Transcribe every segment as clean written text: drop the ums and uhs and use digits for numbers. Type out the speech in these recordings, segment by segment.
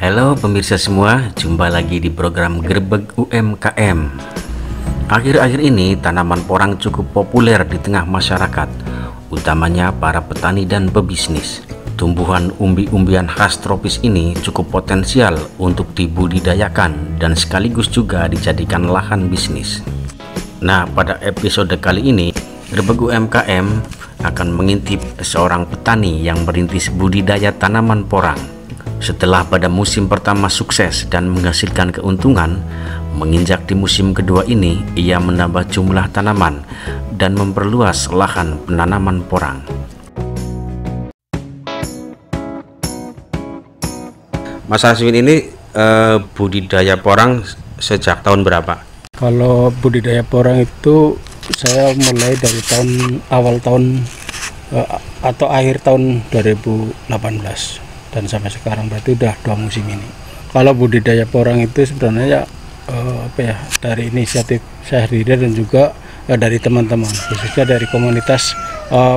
Halo pemirsa semua, jumpa lagi di program Grebeg UMKM. Akhir-akhir ini tanaman porang cukup populer di tengah masyarakat, utamanya para petani dan pebisnis. Tumbuhan umbi-umbian khas tropis ini cukup potensial untuk dibudidayakan dan sekaligus juga dijadikan lahan bisnis. Nah, pada episode kali ini, Grebeg UMKM akan mengintip seorang petani yang merintis budidaya tanaman porang. Setelah pada musim pertama sukses dan menghasilkan keuntungan, menginjak di musim kedua ini ia menambah jumlah tanaman dan memperluas lahan penanaman porang. Mas Aswin ini budidaya porang sejak tahun berapa? Kalau budidaya porang itu saya mulai dari awal tahun atau akhir tahun 2018. Dan sampai sekarang berarti udah 2 musim ini. Kalau budidaya porang itu sebenarnya dari inisiatif saya sendiri dan juga dari teman-teman, khususnya dari komunitas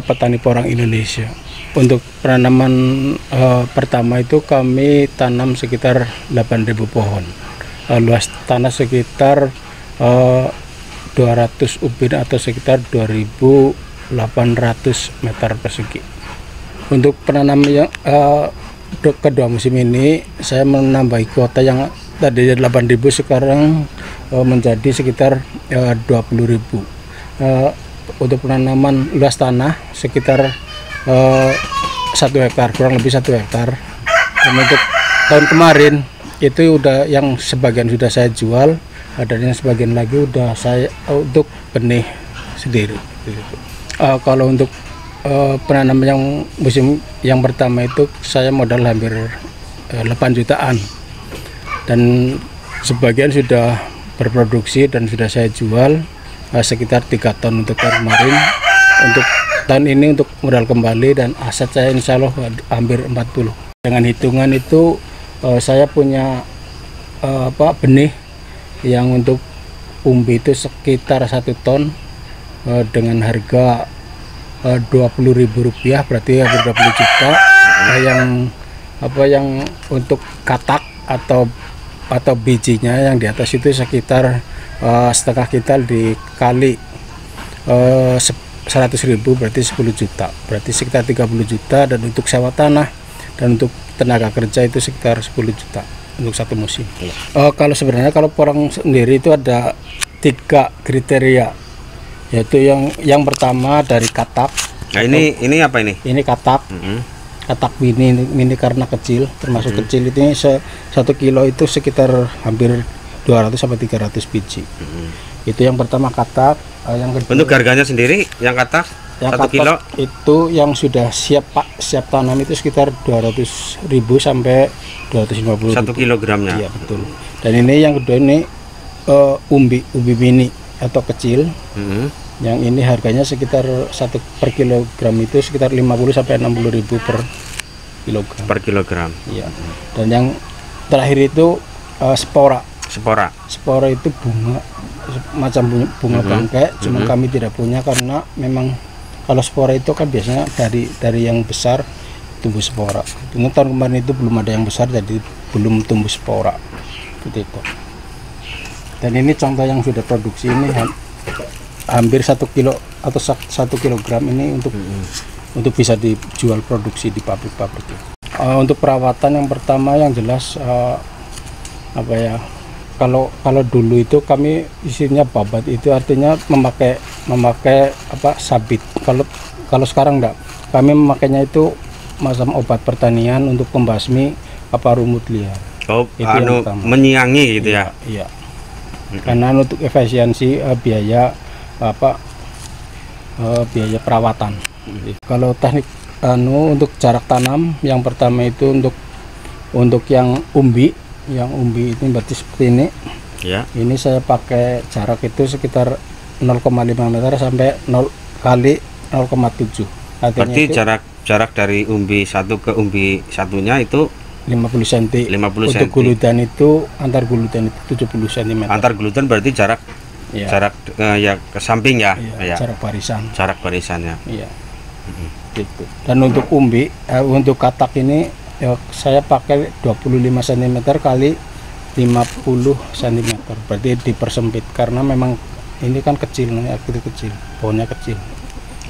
petani porang Indonesia. Untuk penanaman pertama itu kami tanam sekitar 8.000 pohon. Luas tanah sekitar 200 ubin atau sekitar 2.800 meter persegi. Untuk penanaman yang kedua musim ini saya menambahi kuota yang tadi 8.000 sekarang menjadi sekitar 20.000. Untuk penanaman luas tanah sekitar 1 hektar, kurang lebih 1 hektar. Dan untuk tahun kemarin itu udah yang sebagian sudah saya jual, dan yang sebagian lagi udah saya untuk benih sendiri. Kalau untuk penanaman yang musim yang pertama itu saya modal hampir 8 jutaan, dan sebagian sudah berproduksi dan sudah saya jual sekitar 3 ton untuk tahun kemarin. Untuk tahun ini untuk modal kembali dan aset saya insya Allah hampir 40. Dengan hitungan itu saya punya benih yang untuk umbi itu sekitar 1 ton dengan harga Rp20.000, berarti hampir 20 juta. Yang untuk katak atau bijinya yang di atas itu sekitar setengah kintal dikali 100.000 berarti 10 juta, berarti sekitar 30 juta. Dan untuk sewa tanah dan untuk tenaga kerja itu sekitar 10 juta untuk 1 musim. Kalau sebenarnya kalau porang sendiri itu ada 3 kriteria, yaitu yang pertama dari katak. Nah, ini apa ini? Ini katak. Katak mini karena kecil, termasuk kecil. Ini 1 kilo itu sekitar hampir 200 sampai 300 biji. Itu yang pertama katak. Yang kedua, untuk harganya sendiri yang katak, yang 1 kilo itu yang sudah siap tanam itu sekitar 200.000 sampai 250.000 1 kilogramnya. Iya betul. Dan ini yang kedua ini umbi mini atau kecil. Yang ini harganya sekitar 1 per kilogram itu sekitar 50 sampai 60.000 per kilogram. Per kilogram. Iya. Dan yang terakhir itu spora. Spora itu macam bunga bangkai, cuma kami tidak punya karena memang kalau spora itu kan biasanya dari yang besar tumbuh spora. Untuk tahun kemarin itu belum ada yang besar, jadi belum tumbuh spora. Seperti itu. Dan ini contoh yang sudah produksi ini hampir 1 kilo atau 1 kilogram ini untuk bisa dijual produksi di pabrik-pabrik. Untuk perawatan yang pertama yang jelas kalau dulu itu kami isinya babat, itu artinya memakai sabit. Kalau sekarang enggak, kami memakainya itu macam obat pertanian untuk membasmi rumput liar. Itu menyiangi gitu ya. Iya. Karena untuk efisiensi biaya perawatan. Kalau teknik untuk jarak tanam yang pertama itu untuk yang umbi ini berarti seperti ini. Ya. Ini saya pakai jarak itu sekitar 0,5 meter sampai 0 kali 0,7. Berarti jarak dari umbi satu ke umbi satunya itu 50 cm. 50 Untuk guludan itu antar guludan itu 70 cm. Antar guludan berarti jarak ya ke samping ya. Iya, jarak barisan. Jarak barisannya. Iya. Gitu. Dan untuk umbi untuk katak ini ya saya pakai 25 cm kali 50 cm, berarti dipersempit karena memang ini kan kecil, kecil, pohonnya kecil.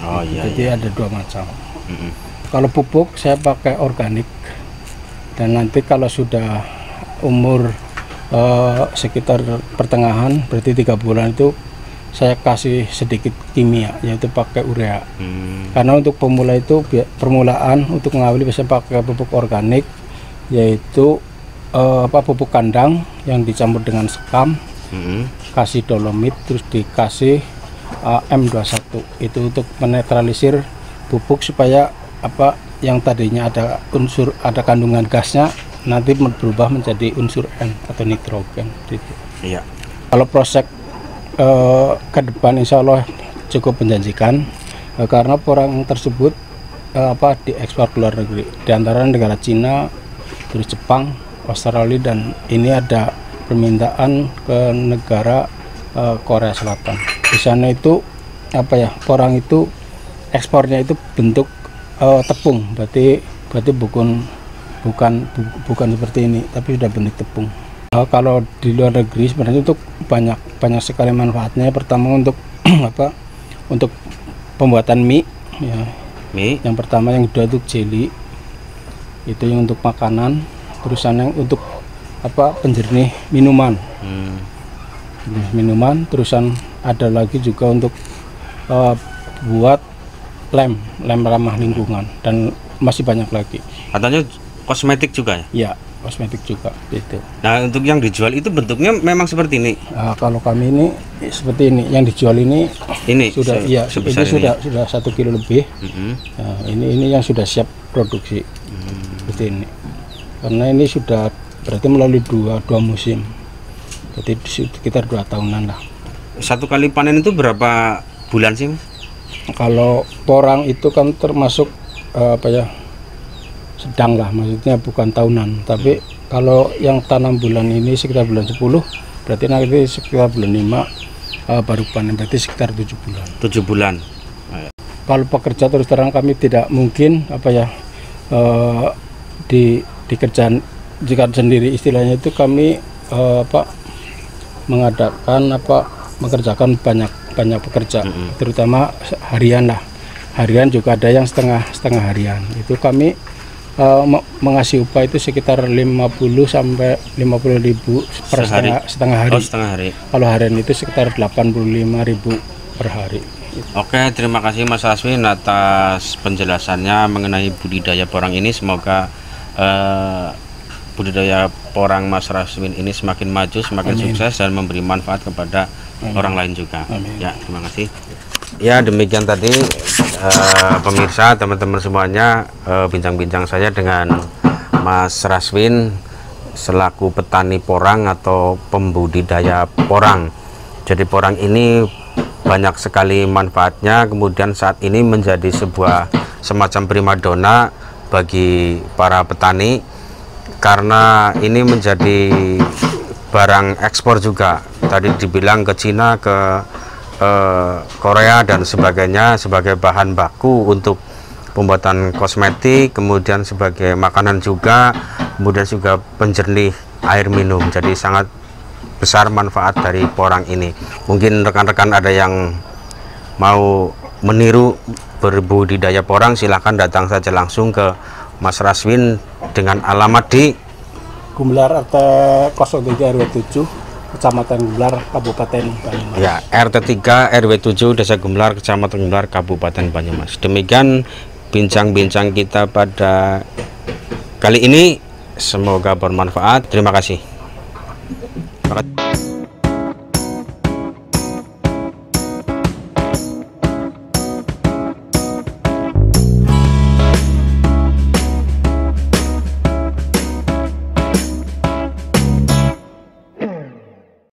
Oh iya. Jadi iya. ada dua macam. Kalau pupuk saya pakai organik, dan nanti kalau sudah umur sekitar pertengahan, berarti 3 bulan itu saya kasih sedikit kimia, yaitu pakai urea. Karena untuk pemula itu permulaan untuk mengawali bisa pakai pupuk organik, yaitu pupuk kandang yang dicampur dengan sekam, kasih dolomit, terus dikasih M21, itu untuk menetralisir pupuk supaya yang tadinya ada kandungan gasnya nanti berubah menjadi unsur N atau nitrogen gitu. Iya. Kalau proses ke depan insya Allah cukup menjanjikan, karena porang tersebut diekspor ke luar negeri, di antara negara Cina, terus Jepang, Australia, dan ini ada permintaan ke negara Korea Selatan. Di sana itu porang itu ekspornya itu bentuk tepung, berarti bukan seperti ini, tapi sudah bentuk tepung. Kalau di luar negeri sebenarnya untuk banyak sekali manfaatnya. Pertama untuk untuk pembuatan mie, ya. Mie. Yang pertama, yang kedua untuk jelly, itu yang untuk makanan. Terusan yang untuk penjernih minuman, minuman. Terusan ada lagi juga untuk buat lem ramah lingkungan, dan masih banyak lagi. Katanya kosmetik juga ya? Ya, kosmetik juga itu. Nah, untuk yang dijual itu bentuknya memang seperti ini. Kalau kami ini seperti ini, yang dijual ini sudah ini sudah 1 kilo lebih. Nah, ini yang sudah siap produksi, seperti ini. Karena ini sudah berarti melalui dua musim, jadi sekitar 2 tahunan lah. Satu kali panen itu berapa bulan sih, Mas? Kalau porang itu kan termasuk sedang lah, maksudnya bukan tahunan. Tapi kalau yang tanam bulan ini sekitar bulan 10, berarti nanti sekitar bulan 5 baru panen, berarti sekitar 7 bulan. 7 bulan. Kalau pekerja terus terang kami tidak mungkin di kerjaan jika sendiri, istilahnya itu kami mengerjakan banyak pekerja, terutama harian lah. Harian juga ada yang setengah harian. Itu kami mengasih upah itu sekitar 50 sampai 50.000 per setengah hari. Oh, setengah hari. Kalau harian itu sekitar 85.000 per hari. Oke, terima kasih Mas Raswin atas penjelasannya mengenai budidaya porang ini. Semoga budidaya porang Mas Raswin ini semakin maju, semakin sukses, dan memberi manfaat kepada orang lain juga. Ya, terima kasih. Ya, demikian tadi pemirsa, teman-teman semuanya, bincang-bincang saya dengan Mas Raswin selaku petani porang atau pembudidaya porang. Jadi porang ini banyak sekali manfaatnya, kemudian saat ini menjadi sebuah semacam primadona bagi para petani, karena ini menjadi barang ekspor juga. Tadi dibilang ke Cina, ke Korea dan sebagainya, sebagai bahan baku untuk pembuatan kosmetik, kemudian sebagai makanan juga, kemudian juga penjernih air minum. Jadi sangat besar manfaat dari porang ini. Mungkin rekan-rekan ada yang mau meniru berbudidaya porang, silahkan datang saja langsung ke Mas Raswin dengan alamat di Gumelar RT 03 RW 7 Kecamatan Gumelar, Kabupaten Banyumas. Ya, RT 3 RW 7 Desa Gumelar, Kecamatan Gumelar, Kabupaten Banyumas. Demikian bincang-bincang kita pada kali ini, semoga bermanfaat. Terima kasih.